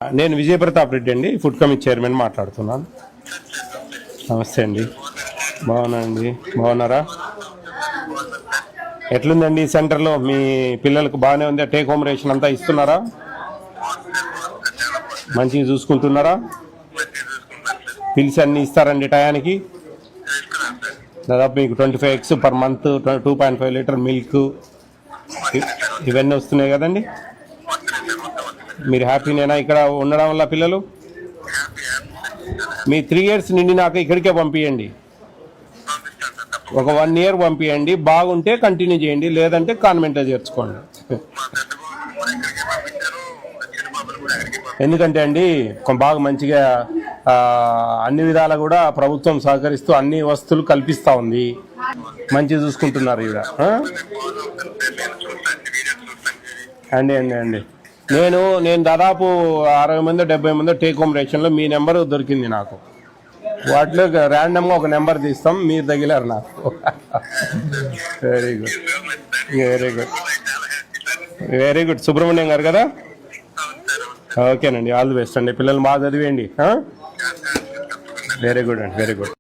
నేను విజయప్రతాప్ రెడ్డి అండి, food committee chairman మాట్లాడుతున్నాను. నమస్తే అండి. బాగున్నానండి. బాగున్నారా? ఎట్లుందండి ఈ సెంటర్లో మీ పిల్లలకు? బాగానే ఉందా? టేక్ హోమ్ రేషన్ అంతా ఇస్తున్నారా? మంచిగా చూసుకుంటున్నారా? పిల్స్ అన్నీ ఇస్తారండి టయానికి? దాదాపు మీకు 25 eggs per month, 2.5 litre milk ఇవన్నీ వస్తున్నాయి కదండి. మీరు హ్యాపీనేనా ఇక్కడ ఉండడం వల్ల? పిల్లలు మీ 3 years నిండినాక ఇక్కడికే పంపించండి. ఒక 1 year పంపించండి. బాగుంటే కంటిన్యూ చేయండి, లేదంటే కాన్వెంట్లో చేర్చుకోండి. ఎందుకంటే అండి బాగా మంచిగా అన్ని విధాలా కూడా ప్రభుత్వం సహకరిస్తూ అన్ని వస్తువులు కల్పిస్తూ ఉంది. మంచిగా చూసుకుంటున్నారు ఇక్కడ. అండి నేను దాదాపు 60 మంది 70 మంది టేక్ హోమ్ రేషన్లో మీ నెంబర్ దొరికింది నాకు. వాటిలో ర్యాండమ్గా ఒక నెంబర్ తీస్తాం, మీరు తగిలారు నాకు. Very good, very good, very good. Subrahmanyam గారు కదా? ఓకేనండి, ఆల్ ది బెస్ట్ అండి. పిల్లలు బాగా చదివేయండి. వెరీ గుడ్ అండి, వెరీ గుడ్.